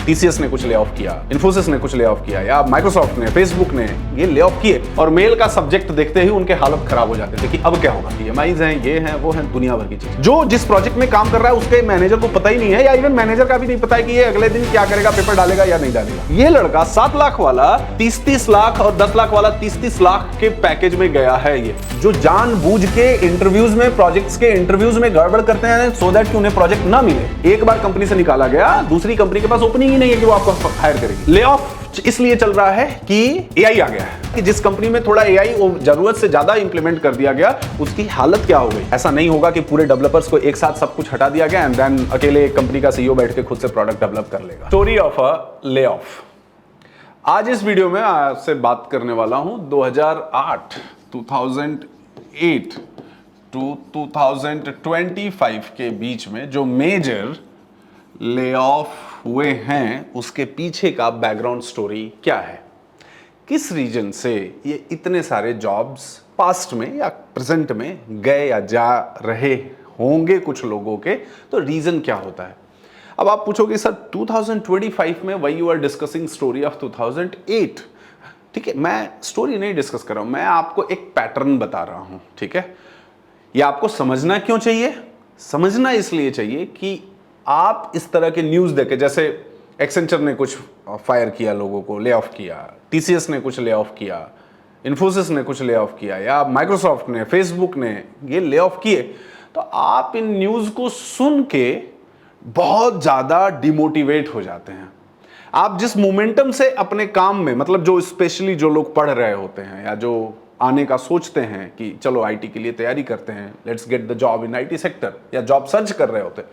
TCS ने कुछ lay off किया, इन्फोसिस ने कुछ ले ऑफ किया, या माइक्रोसॉफ्ट ने, फेसबुक ने ये ले ऑफ किए, और मेल का सब्जेक्ट देखते ही उनके हालत खराब हो जाते थे कि अब क्या होगा, ईएमआईज हैं, ये हैं, वो हैं, दुनिया भर की चीज। जो जिस प्रोजेक्ट में काम कर रहा है उसके मैनेजर को पता ही नहीं है, या इवन मैनेजर का भी नहीं पता है कि ये अगले दिन क्या करेगा, पेपर डालेगा या नहीं डालेगा। ये लड़का 7 लाख वाला 30-30 लाख और 10 लाख वाला 30-30 लाख के पैकेज में गया है। ये जो जानबूझ के इंटरव्यूज में, प्रोजेक्ट्स के इंटरव्यूज में गड़बड़ करते हैं सो दैट कि उन्हें प्रोजेक्ट ना मिले। एक बार कंपनी से निकाला गया, दूसरी कंपनी के पास ओपनिंग ही नहीं है कि वो आपको हायर करेगी। ले ऑफ इसलिए चल रहा है कि एआई आ गया है, कि जिस कंपनी में थोड़ा एआई जरूरत से ज्यादा इंप्लीमेंट कर दिया गया उसकी हालत क्या हो गई। ऐसा नहीं होगा कि पूरे डेवलपर्स को एक साथ सब कुछ हटा दिया गया एंड देन अकेले एक कंपनी का सीईओ बैठ के खुद से प्रोडक्ट डेवलप कर लेगा। Story of a lay off. आज इस वीडियो में आपसे बात करने वाला हूं 2008 टू 2025 के बीच में जो मेजर ले ऑफ हुए हैं उसके पीछे का बैकग्राउंड स्टोरी क्या है, किस रीजन से ये इतने सारे जॉब्स पास्ट में या प्रेजेंट में गए या जा रहे होंगे कुछ लोगों के, तो रीजन क्या होता है। अब आप पूछोगे सर 2025 में why you are discussing story of 2008। ठीक है, मैं स्टोरी नहीं डिस्कस कर रहा हूं, मैं आपको एक पैटर्न बता रहा हूं। ठीक है, ये आपको समझना क्यों चाहिए? समझना इसलिए चाहिए कि आप इस तरह के न्यूज़ देखे, जैसे एक्सेंचर ने कुछ फायर किया, लोगों को ले ऑफ किया, टीसीएस ने कुछ ले ऑफ किया, इन्फोसिस ने कुछ ले ऑफ किया, या माइक्रोसॉफ्ट ने, फेसबुक ने ये ले ऑफ किए, तो आप इन न्यूज़ को सुन के बहुत ज़्यादा डिमोटिवेट हो जाते हैं। आप जिस मोमेंटम से अपने काम में, मतलब जो स्पेशली जो लोग पढ़ रहे होते हैं या जो आने का सोचते हैं कि चलो आईटी के लिए तैयारी करते हैं, let's get the job in IT sector, या जॉब सर्च कर रहे होते हैं,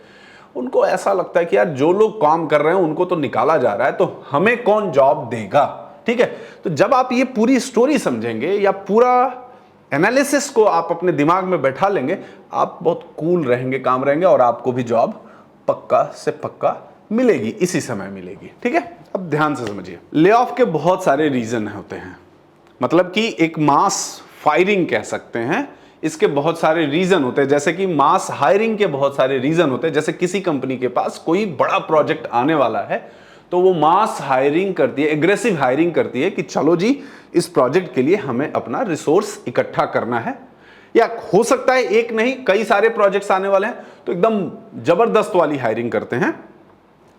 उनको ऐसा लगता है कि यार जो लोग काम कर रहे हैं उनको तो निकाला जा रहा है, तो हमें कौन जॉब देगा। ठीक है, तो जब आप ये पूरी स्टोरी समझेंगे या पूरा एनालिसिस को आप अपने दिमाग में बैठा लेंगे, आप बहुत कूल रहेंगे, काम रहेंगे, और आपको भी जॉब पक्का से पक्का मिलेगी, इसी समय मिलेगी। ठीक है, अब ध्यान से समझिए। ले ऑफ के बहुत सारे रीजन होते हैं, मतलब कि एक मास फायरिंग कह सकते हैं, इसके बहुत सारे रीजन होते हैं। जैसे कि मास हायरिंग के बहुत सारे रीजन होते हैं। जैसे किसी कंपनी के पास कोई बड़ा प्रोजेक्ट आने वाला है तो वो मास हायरिंग करती है, एग्रेसिव हायरिंग करती है कि चलो जी इस प्रोजेक्ट के लिए हमें अपना रिसोर्स इकट्ठा करना है। या हो सकता है एक नहीं कई सारे प्रोजेक्ट्स आने वाले हैं तो एकदम जबरदस्त वाली हायरिंग करते हैं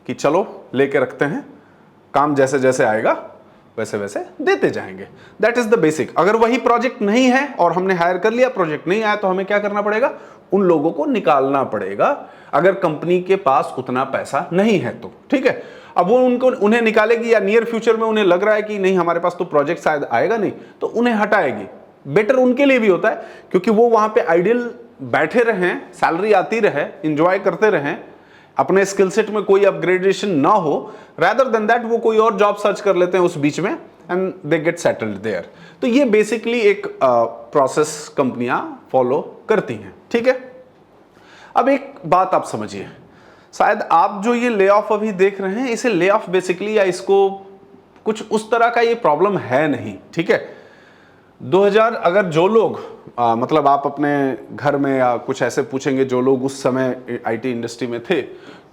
कि चलो लेके रखते हैं, काम जैसे जैसे आएगा वैसे वैसे देते जाएंगे। That is the basic. अगर वही प्रोजेक्ट नहीं है और हमने हायर कर लिया, प्रोजेक्ट नहीं आया, तो हमें क्या करना पड़ेगा? उन लोगों को निकालना पड़ेगा, अगर कंपनी के पास उतना पैसा नहीं है तो। ठीक है, अब वो उन्हें निकालेगी, या नियर फ्यूचर में उन्हें लग रहा है कि नहीं हमारे पास तो प्रोजेक्ट शायद आएगा नहीं, तो उन्हें हटाएगी। बेटर उनके लिए भी होता है, क्योंकि वो वहां पे आइडियल बैठे रहें, सैलरी आती रहे, इंजॉय करते रहें, अपने स्किल सेट में कोई अपग्रेडेशन ना हो, रादर देन दैट वो कोई और जॉब सर्च कर लेते हैं उस बीच में and they get settled there. तो ये बेसिकली एक प्रोसेस कंपनियां फॉलो करती हैं। ठीक है, अब एक बात आप समझिए, शायद आप जो ये ले ऑफ अभी देख रहे हैं, इसे ले ऑफ बेसिकली, या इसको कुछ उस तरह का ये प्रॉब्लम है नहीं। ठीक है, 2000 अगर जो लोग मतलब आप अपने घर में या कुछ ऐसे पूछेंगे जो लोग उस समय आईटी इंडस्ट्री में थे,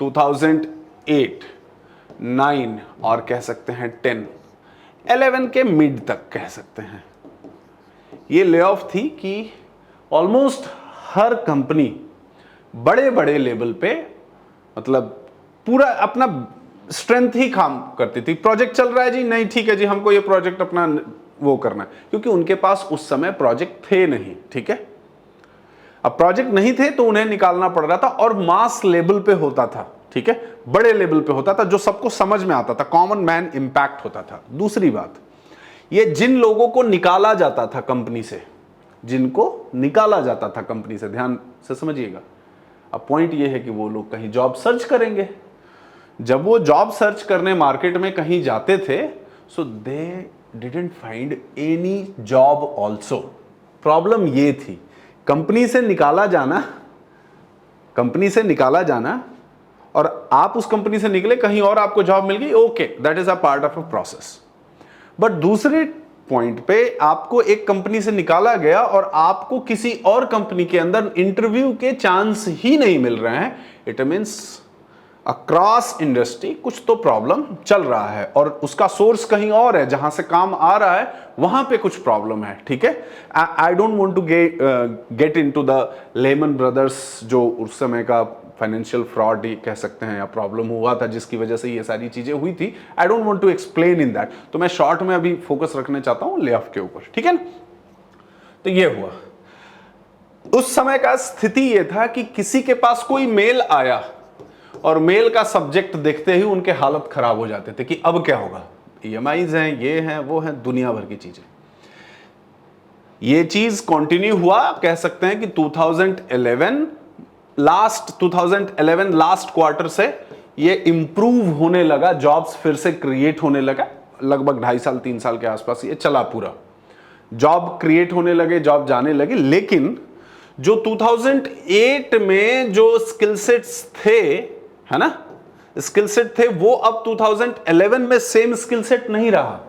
2008, 9 और कह सकते हैं 10, 11 के मिड तक कह सकते हैं, ये ले ऑफ थी कि ऑलमोस्ट हर कंपनी बड़े बड़े लेवल पे, मतलब पूरा अपना स्ट्रेंथ ही काम करती थी। प्रोजेक्ट चल रहा है जी, नहीं ठीक है जी, हमको ये प्रोजेक्ट अपना वो करना है, क्योंकि उनके पास उस समय प्रोजेक्ट थे नहीं। ठीक है, अब प्रोजेक्ट नहीं थे तो उन्हें निकालना पड़ रहा था, और मास लेवल पे होता था। ठीक है, बड़े लेवल पे होता था, जो सबको समझ में आता था, कॉमन मैन इंपैक्ट होता था। दूसरी बात, ये जिन लोगों को निकाला जाता था कंपनी से, जिनको निकाला जाता था कंपनी से, ध्यान से समझिएगा, अब पॉइंट ये है कि वो लोग कहीं जॉब सर्च करेंगे। जब वो जॉब सर्च करने मार्केट में कहीं जाते थे, so they didn't find any job also. Problem ये थी, कंपनी से निकाला जाना, और आप उस कंपनी से निकले, कहीं और आपको जॉब मिल गई, okay, that is a part of a process. But दूसरे पॉइंट पे आपको एक कंपनी से निकाला गया और आपको किसी और कंपनी के अंदर इंटरव्यू के चांस ही नहीं मिल रहे हैं, इट मींस अक्रॉस इंडस्ट्री कुछ तो प्रॉब्लम चल रहा है और उसका सोर्स कहीं और है, जहां से काम आ रहा है वहां पे कुछ प्रॉब्लम है, ठीक है। I don't want to get into the Lehman Brothers, जो उस समय का फाइनेंशियल फ्रॉड ही कह सकते हैं या प्रॉब्लम हुआ था जिसकी वजह से ये सारी चीजें हुई थी। I don't want to explain in that, तो मैं शॉर्ट में अभी फोकस रखने चाहता हूं ले ऑफ के ऊपर, ठीक है ना। तो ये हुआ, उस समय का स्थिति ये था कि किसी के पास कोई मेल आया और मेल का सब्जेक्ट देखते ही उनके हालत खराब हो जाते थे कि अब क्या होगा, ईएमआईज हैं, ये हैं, वो हैं, दुनिया भर की चीजें। ये चीज कंटिन्यू हुआ, कह सकते हैं कि 2011 लास्ट क्वार्टर से ये इंप्रूव होने लगा, जॉब्स फिर से क्रिएट होने लगा। लगभग 2.5 साल 3 साल के आसपास ये चला पूरा, जॉब क्रिएट होने लगे, जॉब जाने लगे। लेकिन जो 2008 में जो स्किल सेट्स थे, है ना, स्किल सेट थे, वो अब 2011 में सेम स्किल सेट नहीं रहा,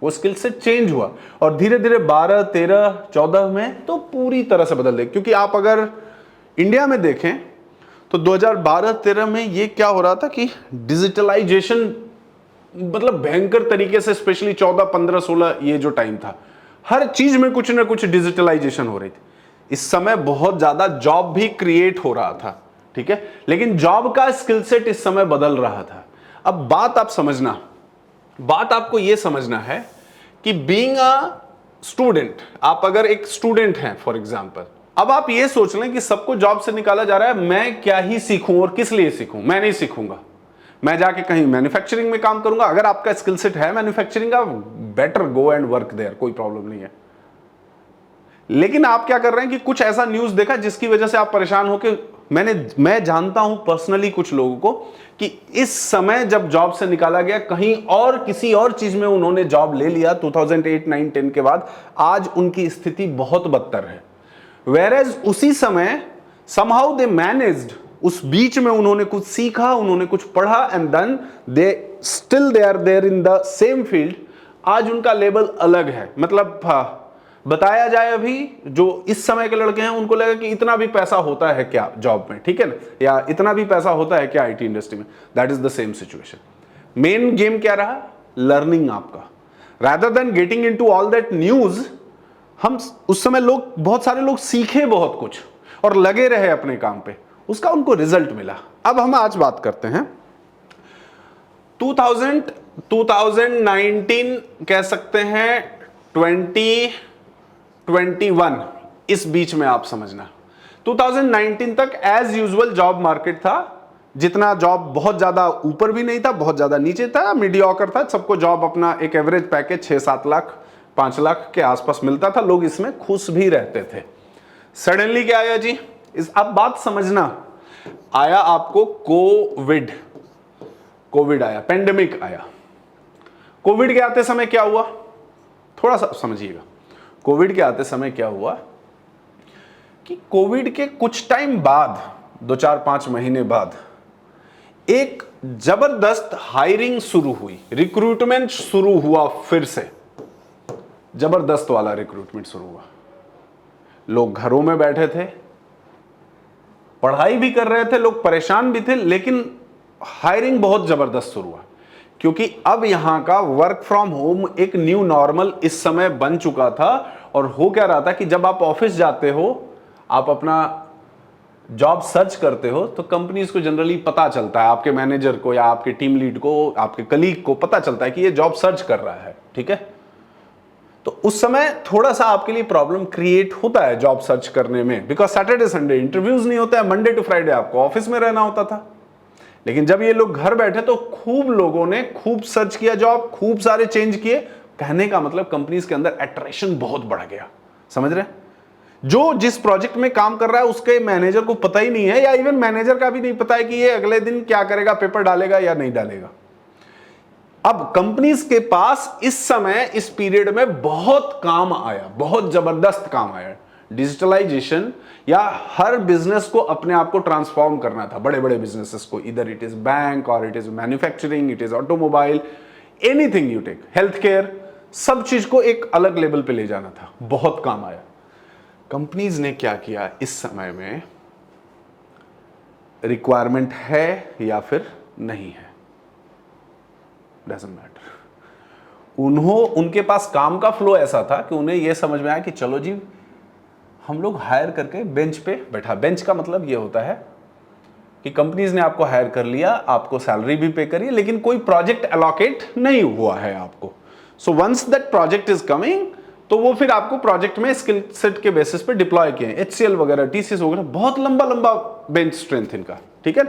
वो स्किल सेट चेंज हुआ और धीरे धीरे 12, 13, 14 में तो पूरी तरह से बदल गए। क्योंकि आप अगर इंडिया में देखें तो 2012-13 में ये क्या हो रहा था कि डिजिटलाइजेशन मतलब भयंकर तरीके से, स्पेशली 14, 15, 16 ये जो टाइम था, हर चीज में कुछ ना कुछ डिजिटलाइजेशन हो रही थी। इस समय बहुत ज्यादा जॉब भी क्रिएट हो रहा था, ठीक है, लेकिन जॉब का स्किल सेट इस समय बदल रहा था। अब बात आप समझना, बात आपको यह समझना है कि बीइंग अ स्टूडेंट, आप अगर एक स्टूडेंट हैं फॉर एग्जांपल, अब आप ये सोच लें कि सबको जॉब से निकाला जा रहा है, मैं क्या ही सीखूं और किस लिए सीखूं, मैं नहीं सीखूंगा, मैं जाके कहीं मैन्युफैक्चरिंग में काम करूंगा। अगर आपका स्किल सेट है मैन्युफैक्चरिंग का, better go and work there, कोई प्रॉब्लम नहीं है। लेकिन आप क्या कर रहे हैं कि कुछ ऐसा न्यूज़ देखा जिसकी वजह से आप परेशान होकर, मैं जानता हूं पर्सनली कुछ लोगों को कि इस समय जब जॉब से निकाला गया, कहीं और किसी और चीज में उन्होंने जॉब ले लिया 2008, 9, 10 के बाद, आज उनकी स्थिति बहुत बदतर है। वेयरएज उसी समय somehow they managed, उस बीच में उन्होंने कुछ सीखा, उन्होंने कुछ पढ़ा, and then they are there in the same field. आज उनका लेवल अलग है, मतलब बताया जाए अभी जो इस समय के लड़के हैं उनको लगा कि इतना भी पैसा होता है क्या जॉब में, ठीक है ना, या इतना भी पैसा होता है क्या आईटी इंडस्ट्री में। That is the same situation. Main game क्या रहा, लर्निंग आपका, rather than getting into all that news. हम उस समय लोग, बहुत सारे लोग सीखे बहुत कुछ और लगे रहे अपने काम पे, उसका उनको रिजल्ट मिला। अब हम आज बात करते हैं 2019 कह सकते हैं 2021, इस बीच में आप समझना 2019 तक एज यूजुअल जॉब मार्केट था। जितना जॉब बहुत ज्यादा ऊपर भी नहीं था, बहुत ज्यादा नीचे था, मीडियोकर था। सबको जॉब अपना एक एवरेज पैकेज 6-7 लाख 5 लाख के आसपास मिलता था, लोग इसमें खुश भी रहते थे। सडनली क्या आया जी, अब बात समझना, आया आपको कोविड आया, पेंडेमिक आया। कोविड के आते समय क्या हुआ, थोड़ा सा समझिएगा। कोविड के आते समय क्या हुआ कि कोविड के कुछ टाइम बाद, 2-4-5 महीने बाद, एक जबरदस्त हायरिंग शुरू हुई, रिक्रूटमेंट शुरू हुआ, फिर से जबरदस्त वाला रिक्रूटमेंट शुरू हुआ। लोग घरों में बैठे थे, पढ़ाई भी कर रहे थे, लोग परेशान भी थे, लेकिन हायरिंग बहुत जबरदस्त शुरू हुआ। क्योंकि अब यहां का वर्क फ्रॉम होम एक न्यू नॉर्मल इस समय बन चुका था। और हो क्या रहा था कि जब आप ऑफिस जाते हो, आप अपना जॉब सर्च करते हो, तो कंपनीज को जनरली पता चलता है, आपके मैनेजर को या आपके टीम लीड को, आपके कलीग को पता चलता है कि ये जॉब सर्च कर रहा है, ठीक है। तो उस समय थोड़ा सा आपके लिए प्रॉब्लम क्रिएट होता है जॉब सर्च करने में, बिकॉज सैटरडे संडे इंटरव्यूज नहीं होता है, मंडे टू फ्राइडे आपको ऑफिस में रहना होता था। लेकिन जब ये लोग घर बैठे तो खूब लोगों ने खूब सर्च किया जॉब, खूब सारे चेंज किए। कहने का मतलब कंपनीज के अंदर अट्रैक्शन बहुत बढ़ गया, समझ रहे हैं। जो जिस प्रोजेक्ट में काम कर रहा है उसके मैनेजर को पता ही नहीं है, या इवन मैनेजर का भी नहीं पता है कि ये अगले दिन क्या करेगा, पेपर डालेगा या नहीं डालेगा। अब कंपनीज के पास इस समय, इस पीरियड में बहुत काम आया, बहुत जबरदस्त काम आया। डिजिटलाइजेशन, या हर बिजनेस को अपने आप को ट्रांसफॉर्म करना था, बड़े बड़े बिजनेसेस को, इधर इट इज बैंक और it is manufacturing, it is automobile, anything you take, health care, सब चीज को एक अलग लेवल पे ले जाना था, बहुत काम आया। कंपनीज ने क्या किया, इस समय में रिक्वायरमेंट है या फिर नहीं है, डजंट मैटर। उनके पास काम का फ्लो ऐसा था कि उन्हें यह समझ में आया कि चलो जी हम लोग हायर करके बेंच पे बैठा। बेंच का मतलब ये होता है कि कंपनीज ने आपको हायर कर लिया, आपको सैलरी भी पे करी, लेकिन कोई प्रोजेक्ट एलोकेट नहीं हुआ है आपको। So once that project is coming, तो वो फिर आपको प्रोजेक्ट में स्किल सेट के बेसिस पे डिप्लॉय किए। HCL वगैरह, TCS वगैरह, बहुत लंबा लंबा बेंच स्ट्रेंथ इनका, ठीक है,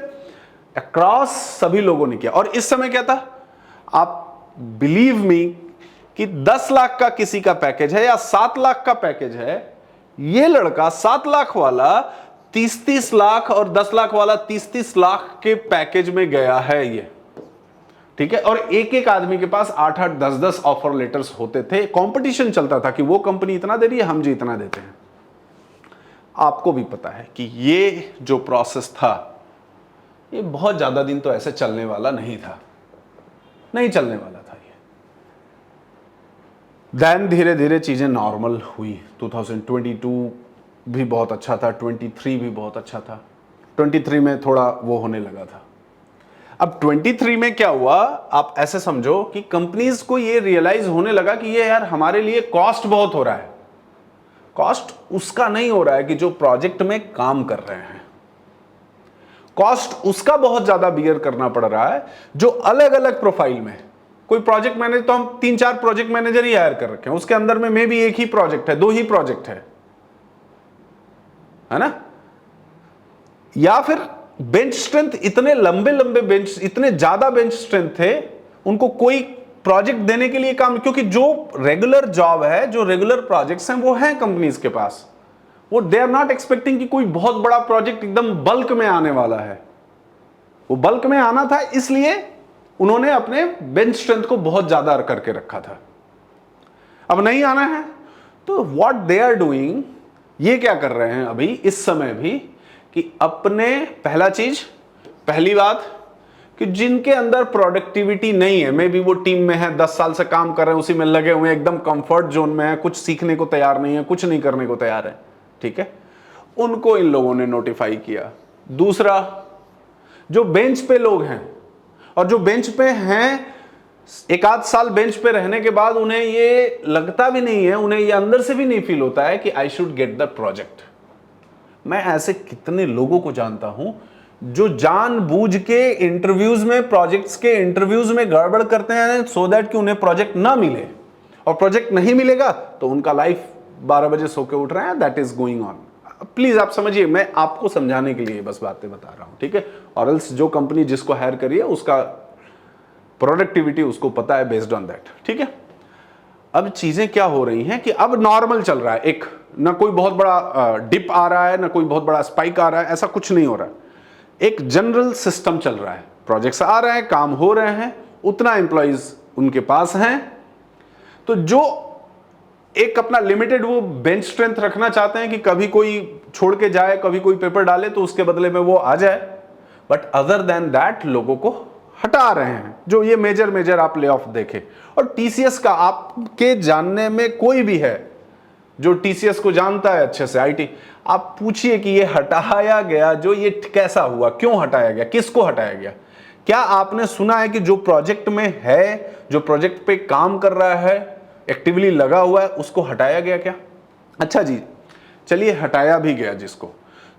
अक्रॉस सभी लोगों ने किया। और इस समय क्या था, आप बिलीव मी कि 10 लाख का किसी का पैकेज है या 7 लाख का पैकेज है, ये लड़का 7 लाख वाला 30-30 लाख और 10 लाख वाला 30-30 लाख के पैकेज में गया है ये, ठीक है। और एक एक आदमी के पास 8-8, 10-10 ऑफर लेटर्स होते थे। कंपटीशन चलता था कि वो कंपनी इतना दे रही है, हम जी इतना देते हैं। आपको भी पता है कि ये जो प्रोसेस था, ये बहुत ज्यादा दिन तो ऐसे चलने वाला नहीं था, नहीं चलने वाला था ये। देन धीरे धीरे चीजें नॉर्मल हुई। 2022 भी बहुत अच्छा था, 23 भी बहुत अच्छा था, 23 में थोड़ा वो होने लगा था। अब 23 में क्या हुआ, आप ऐसे समझो कि कंपनीज को ये रियलाइज होने लगा कि ये यार हमारे लिए कॉस्ट बहुत हो रहा है। कॉस्ट उसका नहीं हो रहा है कि जो प्रोजेक्ट में काम कर रहे हैं, कॉस्ट उसका बहुत ज्यादा बियर करना पड़ रहा है जो अलग अलग प्रोफाइल में। कोई प्रोजेक्ट मैनेजर, तो हम 3-4 प्रोजेक्ट मैनेजर ही हायर कर रखे हैं, उसके अंदर में मे भी एक ही प्रोजेक्ट है, 2 ही प्रोजेक्ट है ना। या फिर बेंच स्ट्रेंथ, इतने लंबे लंबे बेंच, इतने ज्यादा बेंच स्ट्रेंथ थे, उनको कोई प्रोजेक्ट देने के लिए काम, क्योंकि जो रेगुलर जॉब है, जो रेगुलर प्रोजेक्ट्स हैं, वो हैं कंपनीज के पास। वो दे आर नॉट एक्सपेक्टिंग कि कोई बहुत बड़ा प्रोजेक्ट एकदम बल्क में आने वाला है। वो बल्क में आना था, इसलिए उन्होंने अपने बेंच स्ट्रेंथ को बहुत ज्यादा करके रखा था। अब नहीं आना है तो व्हाट दे आर डूइंग, ये क्या कर रहे हैं अभी इस समय भी, कि अपने पहली बात कि जिनके अंदर प्रोडक्टिविटी नहीं है, मे बी वो टीम में है, 10 साल से काम कर रहे हैं, उसी में लगे हुए हैं, एकदम कंफर्ट जोन में है, कुछ सीखने को तैयार नहीं है, कुछ नहीं करने को तैयार है, ठीक है, उनको इन लोगों ने नोटिफाई किया। दूसरा, जो बेंच पे लोग हैं, और जो बेंच पे हैं, 1-8 साल बेंच पे रहने के बाद उन्हें ये लगता भी नहीं है, उन्हें ये अंदर से भी नहीं फील होता है कि I should get the project. मैं ऐसे कितने लोगों को जानता हूं जो जानबूझ के इंटरव्यूज में, प्रोजेक्ट्स के इंटरव्यूज में गड़बड़ करते हैं सो दैट कि उन्हें प्रोजेक्ट ना मिले, और प्रोजेक्ट नहीं मिलेगा तो उनका लाइफ 12 बजे सो के उठ रहे हैं, that is going on. Please आप समझिए, मैं आपको समझाने के लिए बस बातें बता रहा हूं, ठीक है। और एल्स जो कंपनी जिसको हायर करी है, उसका प्रोडक्टिविटी उसको पता है, बेस्ड ऑन दैट, ठीक है। अब चीजें क्या हो रही हैं कि अब नॉर्मल चल रहा है, एक ना कोई बहुत बड़ा डिप आ रहा है, ना कोई बहुत बड़ा स्पाइक आ रहा है, ऐसा कुछ नहीं हो रहा है। एक जनरल सिस्टम चल रहा है, प्रोजेक्ट्स आ रहे हैं, काम हो रहे हैं, उतना एम्प्लॉइज उनके पास हैं, तो जो एक अपना लिमिटेड वो बेंच स्ट्रेंथ रखना चाहते हैं कि कभी कोई छोड़ के जाए, कभी कोई पेपर डाले तो उसके बदले में वो आ जाए, बट अदर देन दैट लोगों को हटा रहे हैं। जो ये मेजर आप ले ऑफ देखें, और टीसीएस का आपके जानने में कोई भी है जो टीसीएस को जानता है अच्छे से, आईटी, आप पूछिए कि ये हटाया गया, जो ये कैसा हुआ, क्यों हटाया गया, किसको हटाया गया। क्या आपने सुना है कि जो प्रोजेक्ट में है, जो प्रोजेक्ट पे काम कर रहा है, एक्टिवली लगा हुआ है, उसको हटाया गया क्या? अच्छा जी, चलिए हटाया भी गया जिसको,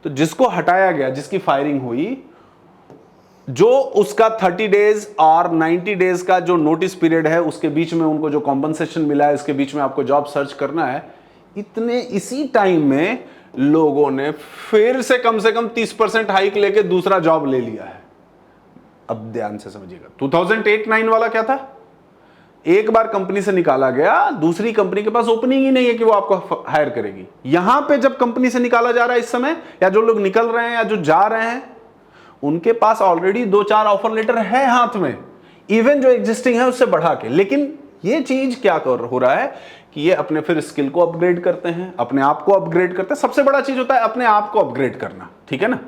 तो जिसको हटाया गया, जिसकी फायरिंग हुई, जो उसका 30 डेज और 90 डेज का जो नोटिस पीरियड है, उसके बीच में उनको जो कॉम्पनसेशन मिला है, इसके बीच में आपको जॉब सर्च करना है, इसी टाइम में लोगों ने फिर से कम 30% हाइक लेके दूसरा जॉब ले लिया है। अब ध्यान से समझिएगा, 2008-9 वाला क्या था, एक बार कंपनी से निकाला गया, दूसरी कंपनी के पास ओपनिंग ही नहीं है कि वो आपको हायर करेगी। यहां पे जब कंपनी से निकाला जा रहा है इस समय, या जो लोग निकल रहे हैं या जो जा रहे हैं, उनके पास ऑलरेडी 2-4 ऑफर लेटर है हाथ में, इवन जो एग्जिस्टिंग है उससे बढ़ा के। लेकिन ये चीज क्या हो रहा है कि ये अपने फिर स्किल को अपग्रेड करते हैं, अपने आप को अपग्रेड करते हैं। सबसे बड़ा चीज होता है अपने आप को अपग्रेड करना, ठीक है ना,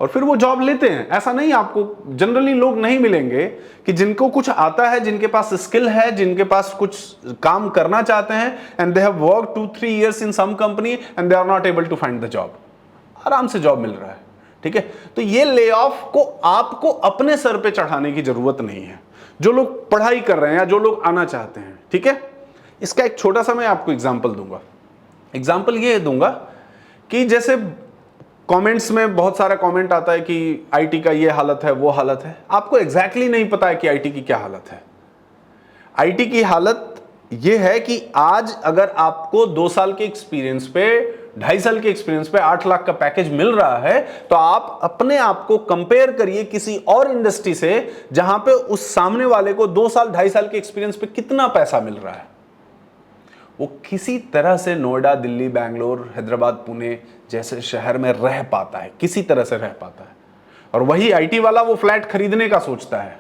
और फिर वो जॉब लेते हैं। ऐसा नहीं, आपको जनरली लोग नहीं मिलेंगे कि जिनको कुछ आता है, जिनके पास स्किल है, जिनके पास कुछ काम करना चाहते हैं, and they have worked 2-3 years in some company and they are not able to find the job. आराम से जॉब मिल रहा है, ठीक है। तो ये ले ऑफ को आपको अपने सर पे चढ़ाने की जरूरत नहीं है, जो लोग पढ़ाई कर रहे हैं या जो लोग आना चाहते हैं, ठीक है। इसका एक छोटा सा मैं आपको एग्जांपल दूंगा। एग्जांपल ये दूंगा कि जैसे कमेंट्स में बहुत सारा कमेंट आता है कि आईटी का ये हालत है, वो हालत है। आपको एग्जैक्टली नहीं पता है कि आईटी की क्या हालत है। आईटी की हालत ये है कि आज अगर आपको 2 साल के एक्सपीरियंस पे, 2.5 साल के एक्सपीरियंस पे 8 लाख का पैकेज मिल रहा है, तो आप अपने आप को कंपेयर करिए किसी और इंडस्ट्री से जहां पे उस सामने वाले को 2 साल 2.5 साल के एक्सपीरियंस पे कितना पैसा मिल रहा है। वो किसी तरह से नोएडा, दिल्ली, बैंगलोर, हैदराबाद, पुणे जैसे शहर में रह पाता है, किसी तरह से रह पाता है। और वही आईटी वाला वो फ्लैट खरीदने का सोचता है।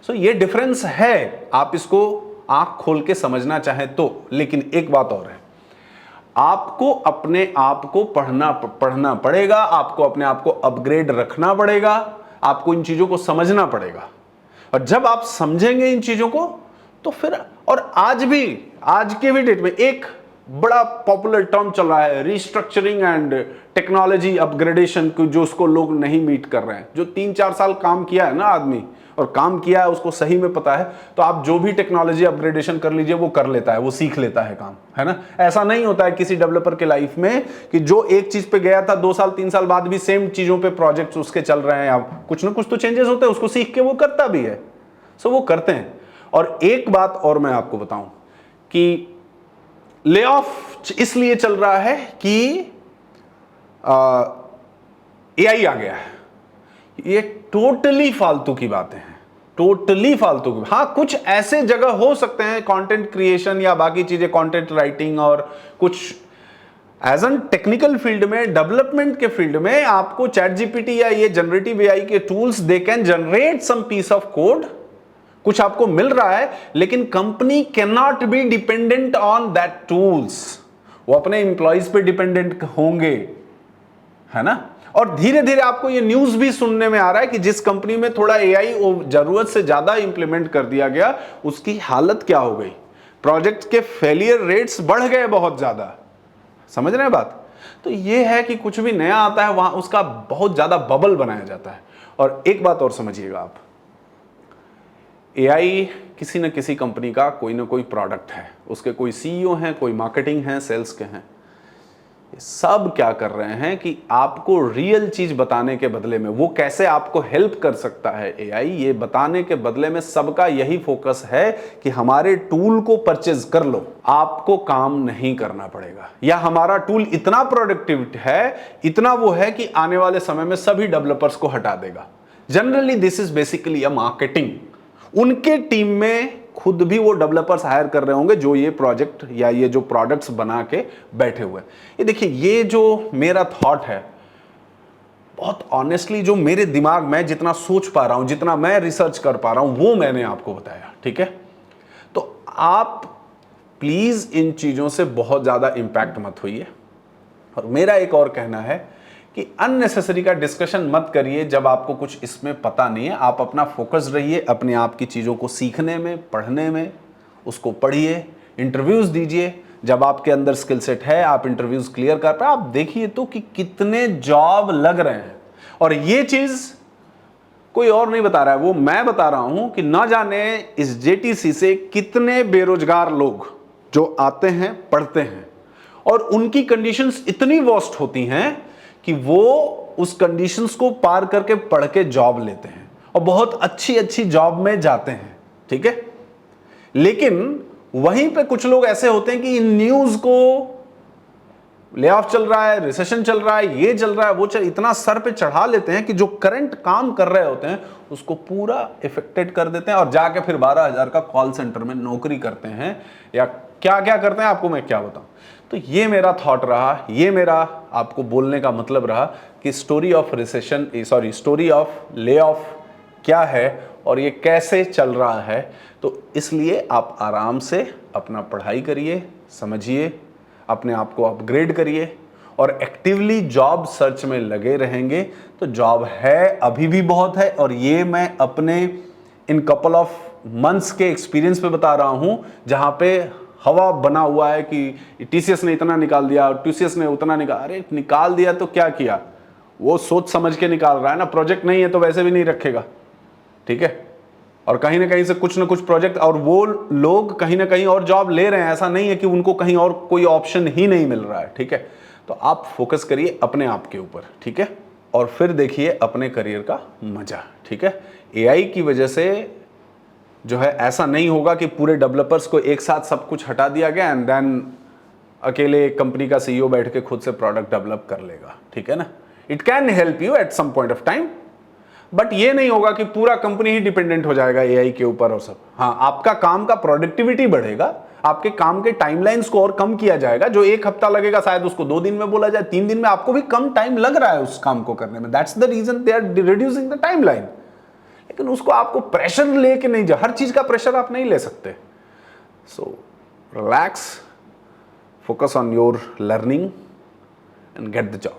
सो ये डिफरेंस है, आप इसको आंख खोल के समझना चाहें तो। लेकिन एक बात और है, आपको अपने आप को पढ़ना पड़ेगा, आपको अपने आप को अपग्रेड रखना पड़ेगा, आपको इन चीजों को समझना पड़ेगा। और जब आप समझेंगे इन चीजों को तो फिर, और आज के भी डेट में एक बड़ा पॉपुलर टर्म चल रहा है, रिस्ट्रक्चरिंग एंड टेक्नोलॉजी अपग्रेडेशन, जो उसको लोग नहीं मीट कर रहे हैं। जो 3-4 साल काम किया है ना आदमी, और काम किया है, उसको सही में पता है, तो आप जो भी टेक्नोलॉजी अपग्रेडेशन कर लीजिए वो कर लेता है, वो सीख लेता है काम, है ना। ऐसा नहीं होता है किसी डेवलपर के लाइफ में कि जो एक चीज पे गया था 2 साल 3 साल बाद भी सेम चीजों पे प्रोजेक्ट्स उसके चल रहे हैं, या कुछ ना कुछ तो चेंजेस होते हैं, उसको सीख के वो करता भी है। सो वो करते हैं। और एक बात और मैं आपको बताऊं कि ले ऑफ इसलिए चल रहा है कि एआई आ गया है। ये टोटली फालतू की बातें हैं, टोटली फालतू की। हाँ, कुछ ऐसे जगह हो सकते हैं, कंटेंट क्रिएशन या बाकी चीजें, कंटेंट राइटिंग और कुछ एज एन टेक्निकल फील्ड में, डेवलपमेंट के फील्ड में आपको चैट जीपीटी या ये जनरेटिव एआई के tools, they can generate some piece of code, कुछ आपको मिल रहा है। लेकिन company can not be dependent on that tools, वो अपने एम्प्लॉइज पे डिपेंडेंट होंगे, है ना। और धीरे धीरे आपको ये न्यूज भी सुनने में आ रहा है कि जिस कंपनी में थोड़ा एआई जरूरत से ज्यादा इंप्लीमेंट कर दिया गया, उसकी हालत क्या हो गई, प्रोजेक्ट के फेलियर रेट्स बढ़ गए बहुत ज्यादा। समझ रहे हैं बात। तो ये है कि कुछ भी नया आता है वहां उसका बहुत ज्यादा बबल बनाया जाता है। और एक बात और समझिएगा आप, एआई किसी न किसी कंपनी का कोई ना कोई प्रोडक्ट है, उसके कोई सीईओ हैं, कोई मार्केटिंग है, सेल्स के हैं। ये सब क्या कर रहे हैं कि आपको रियल चीज बताने के बदले में, वो कैसे आपको हेल्प कर सकता है एआई, ये बताने के बदले में सबका यही फोकस है कि हमारे टूल को परचेज कर लो, आपको काम नहीं करना पड़ेगा, या हमारा टूल इतना प्रोडक्टिव है, इतना वो है कि आने वाले समय में सभी डेवलपर्स को हटा देगा। Generally this is basically a marketing. उनके टीम में खुद भी वो डेवलपर्स हायर कर रहे होंगे जो ये प्रोजेक्ट या ये जो प्रोडक्ट्स बना के बैठे हुए। ये देखिए, ये जो मेरा थॉट है, बहुत ऑनेस्टली जो मेरे दिमाग में जितना सोच पा रहा हूं, जितना मैं रिसर्च कर पा रहा हूं, वो मैंने आपको बताया, ठीक है। तो आप प्लीज इन चीजों से बहुत ज्यादा इंपैक्ट मत होइए। और मेरा एक और कहना है कि अननेसेसरी का डिस्कशन मत करिए जब आपको कुछ इसमें पता नहीं है। आप अपना फोकस रहिए अपने आप की चीज़ों को सीखने में, पढ़ने में, उसको पढ़िए, इंटरव्यूज़ दीजिए। जब आपके अंदर स्किल सेट है, आप इंटरव्यूज़ क्लियर कर पाए, आप देखिए तो कि कितने जॉब लग रहे हैं। और ये चीज़ कोई और नहीं बता रहा है, वो मैं बता रहा हूं कि ना जाने इस जेटीसी से कितने बेरोजगार लोग जो आते हैं, पढ़ते हैं, और उनकी कंडीशंस इतनी वर्स्ट होती हैं कि वो उस कंडीशंस को पार करके पढ़ के जॉब लेते हैं और बहुत अच्छी अच्छी जॉब में जाते हैं, ठीक है। लेकिन वहीं पे कुछ लोग ऐसे होते हैं कि इन न्यूज को, ले ऑफ चल रहा है, रिसेशन चल रहा है, ये चल रहा है, वो इतना सर पे चढ़ा लेते हैं कि जो करंट काम कर रहे होते हैं उसको पूरा इफेक्टेड कर देते हैं, और जाके फिर 12,000 का कॉल सेंटर में नौकरी करते हैं, या क्या क्या करते हैं आपको मैं क्या बताऊं। तो ये मेरा थॉट रहा, ये मेरा आपको बोलने का मतलब रहा कि story of recession, sorry, story of lay off क्या है और ये कैसे चल रहा है। तो इसलिए आप आराम से अपना पढ़ाई करिए, समझिए, अपने आप को अपग्रेड करिए, और एक्टिवली जॉब सर्च में लगे रहेंगे तो जॉब है, अभी भी बहुत है। और ये मैं अपने इन कपल ऑफ मंथ्स के एक्सपीरियंस पे बता रहा हूं, जहां पे हवा बना हुआ है कि टीसीएस ने इतना निकाल दिया, टीसीएस ने उतना निकाल, अरे निकाल दिया तो क्या किया, वो सोच समझ के निकाल रहा है ना, प्रोजेक्ट नहीं है तो वैसे भी नहीं रखेगा, ठीक है। और कहीं ना कहीं से कुछ ना कुछ प्रोजेक्ट, और वो लोग कहीं ना कहीं और जॉब ले रहे हैं, ऐसा नहीं है कि उनको कहीं और कोई ऑप्शन ही नहीं मिल रहा है, ठीक है। तो आप फोकस करिए अपने आप के ऊपर, ठीक है, और फिर देखिए अपने करियर का मजा, ठीक है। एआई की वजह से जो है ऐसा नहीं होगा कि पूरे डेवलपर्स को एक साथ सब कुछ हटा दिया गया एंड देन अकेले एक कंपनी का सीईओ बैठ के खुद से प्रोडक्ट डेवलप कर लेगा, ठीक है ना। It can help you at some point of time, but ये नहीं होगा कि पूरा कंपनी ही डिपेंडेंट हो जाएगा एआई के ऊपर और सब। हाँ, आपका काम का प्रोडक्टिविटी बढ़ेगा, आपके काम के टाइमलाइंस को और कम किया जाएगा। जो एक हफ्ता लगेगा शायद उसको 2 दिन में बोला जाए, 3 दिन में। आपको भी कम टाइम लग रहा है उस काम को करने में, that's the reason they are reducing the timeline. लेकिन उसको आपको प्रेशर लेके नहीं जा, हर चीज का प्रेशर आप नहीं ले सकते। So relax, focus on your learning and get the job.